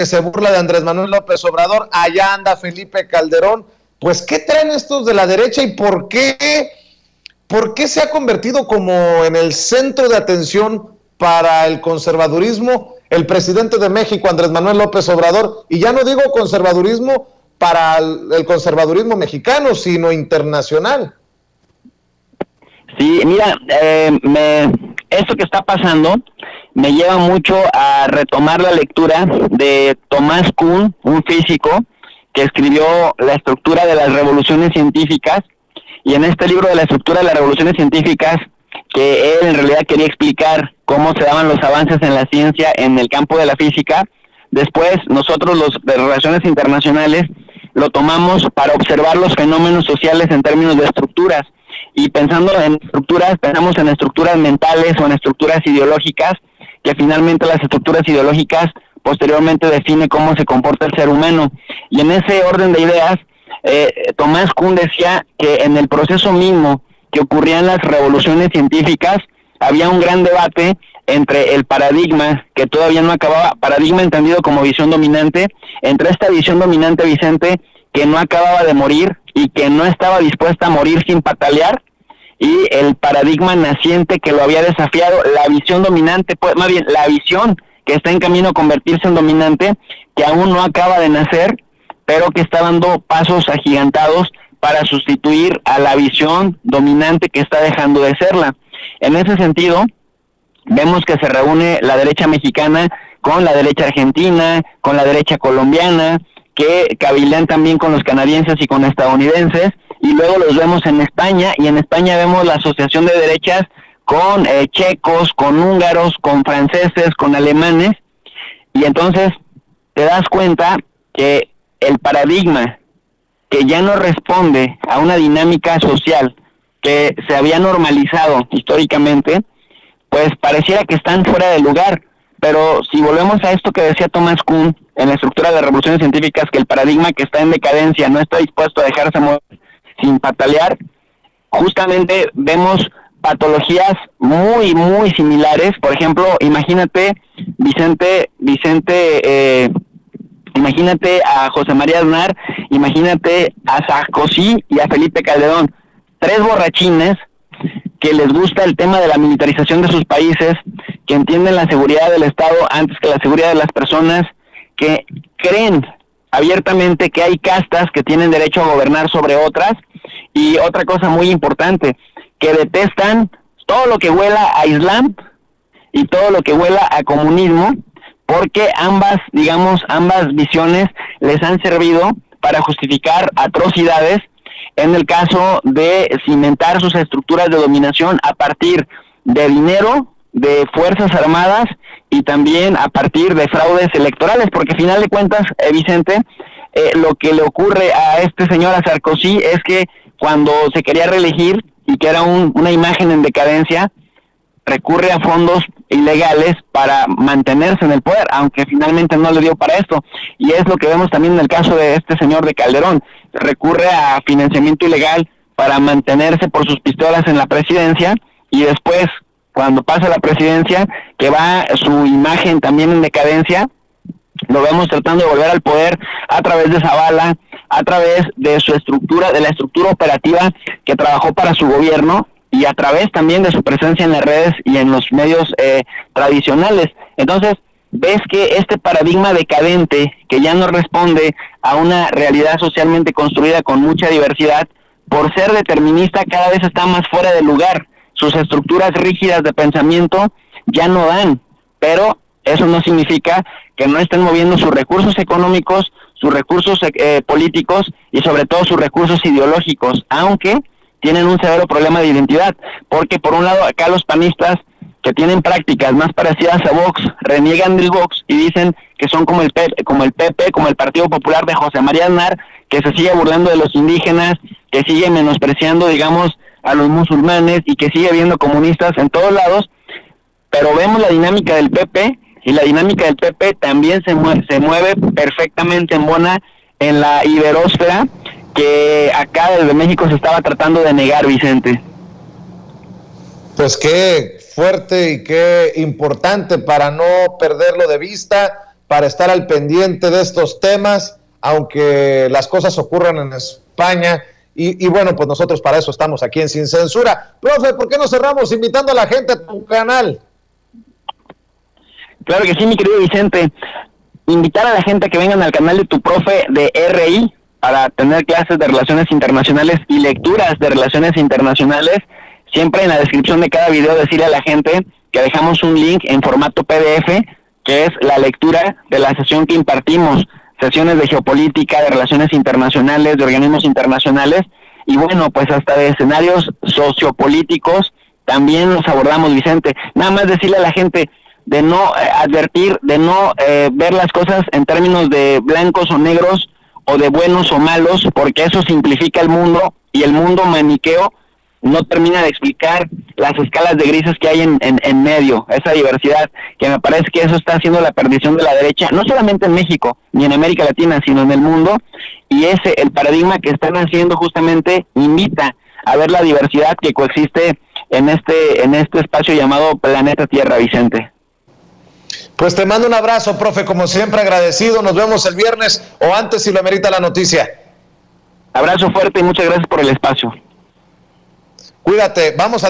que se burla de Andrés Manuel López Obrador, allá anda Felipe Calderón. Pues, ¿qué traen estos de la derecha y por qué se ha convertido como en el centro de atención para el conservadurismo el presidente de México, Andrés Manuel López Obrador? Y ya no digo conservadurismo para el conservadurismo mexicano, sino internacional. Sí, mira, esto que está pasando me lleva mucho a retomar la lectura de Thomas Kuhn, un físico que escribió La estructura de las revoluciones científicas, y en este libro de La estructura de las revoluciones científicas, que él en realidad quería explicar cómo se daban los avances en la ciencia en el campo de la física, después nosotros los de relaciones internacionales lo tomamos para observar los fenómenos sociales en términos de estructuras. Y pensando en estructuras, pensamos en estructuras mentales o en estructuras ideológicas, que finalmente las estructuras ideológicas posteriormente definen cómo se comporta el ser humano. Y en ese orden de ideas, Thomas Kuhn decía que en el proceso mismo que ocurrían las revoluciones científicas, había un gran debate entre el paradigma, que todavía no acababa, paradigma entendido como visión dominante, entre esta visión dominante, Vicente, que no acababa de morir y que no estaba dispuesta a morir sin patalear, y el paradigma naciente que lo había desafiado, la visión dominante, pues más bien la visión que está en camino a convertirse en dominante, que aún no acaba de nacer, pero que está dando pasos agigantados para sustituir a la visión dominante que está dejando de serla. En ese sentido, vemos que se reúne la derecha mexicana con la derecha argentina, con la derecha colombiana, que cabildean también con los canadienses y con estadounidenses, y luego los vemos en España, y en España vemos la asociación de derechas con checos, con húngaros, con franceses, con alemanes, y entonces te das cuenta que el paradigma que ya no responde a una dinámica social que se había normalizado históricamente, pues pareciera que están fuera de lugar. Pero si volvemos a esto que decía Thomas Kuhn en la estructura de las revoluciones científicas, que el paradigma que está en decadencia no está dispuesto a dejarse mover sin patalear, justamente vemos patologías muy, muy similares. Por ejemplo, imagínate, Vicente, imagínate a José María Aznar, imagínate a Sarkozy y a Felipe Calderón, tres borrachines que les gusta el tema de la militarización de sus países, que entienden la seguridad del Estado antes que la seguridad de las personas, que creen abiertamente que hay castas que tienen derecho a gobernar sobre otras, y otra cosa muy importante, que detestan todo lo que huela a Islam y todo lo que huela a comunismo, porque ambas visiones les han servido para justificar atrocidades, en el caso de cimentar sus estructuras de dominación a partir de dinero, de fuerzas armadas y también a partir de fraudes electorales, porque al final de cuentas, Vicente, lo que le ocurre a este señor, a Sarkozy, es que cuando se quería reelegir y que era una imagen en decadencia, recurre a fondos ilegales para mantenerse en el poder, aunque finalmente no le dio para esto. Y es lo que vemos también en el caso de este señor de Calderón. Recurre a financiamiento ilegal para mantenerse por sus pistolas en la presidencia, y después, cuando pasa la presidencia, que va su imagen también en decadencia, lo vemos tratando de volver al poder a través de Zavala, a través de su estructura, de la estructura operativa que trabajó para su gobierno, y a través también de su presencia en las redes y en los medios tradicionales. Entonces, ves que este paradigma decadente, que ya no responde a una realidad socialmente construida con mucha diversidad, por ser determinista cada vez está más fuera de lugar. Sus estructuras rígidas de pensamiento ya no dan, pero eso no significa que no estén moviendo sus recursos económicos, sus recursos políticos y sobre todo sus recursos ideológicos, aunque tienen un severo problema de identidad, porque por un lado acá los panistas, que tienen prácticas más parecidas a Vox, reniegan del Vox y dicen que son como el PP, como el Partido Popular de José María Aznar, que se sigue burlando de los indígenas, que sigue menospreciando, digamos, a los musulmanes y que sigue viendo comunistas en todos lados. Pero vemos la dinámica del PP, y la dinámica del PP también se mueve perfectamente en bona en la iberósfera, que acá desde México se estaba tratando de negar, Vicente. Pues qué fuerte y qué importante para no perderlo de vista, para estar al pendiente de estos temas, aunque las cosas ocurran en España. Y bueno, pues nosotros para eso estamos aquí en Sin Censura. Profe, ¿por qué no cerramos invitando a la gente a tu canal? Claro que sí, mi querido Vicente. Invitar a la gente a que vengan al canal de tu profe de RI para tener clases de relaciones internacionales y lecturas de relaciones internacionales. Siempre en la descripción de cada video decirle a la gente que dejamos un link en formato PDF, que es la lectura de la sesión que impartimos, sesiones de geopolítica, de relaciones internacionales, de organismos internacionales, y bueno, pues hasta de escenarios sociopolíticos también los abordamos, Vicente. Nada más decirle a la gente de no advertir, de no ver las cosas en términos de blancos o negros, o de buenos o malos, porque eso simplifica el mundo, y el mundo maniqueo no termina de explicar las escalas de grises que hay en medio, esa diversidad, que me parece que eso está haciendo la perdición de la derecha, no solamente en México, ni en América Latina, sino en el mundo, y el paradigma que están haciendo justamente invita a ver la diversidad que coexiste en este espacio llamado planeta Tierra, Vicente. Pues te mando un abrazo, profe, como siempre agradecido, nos vemos el viernes o antes si lo amerita la noticia. Abrazo fuerte y muchas gracias por el espacio. Cuídate, vamos a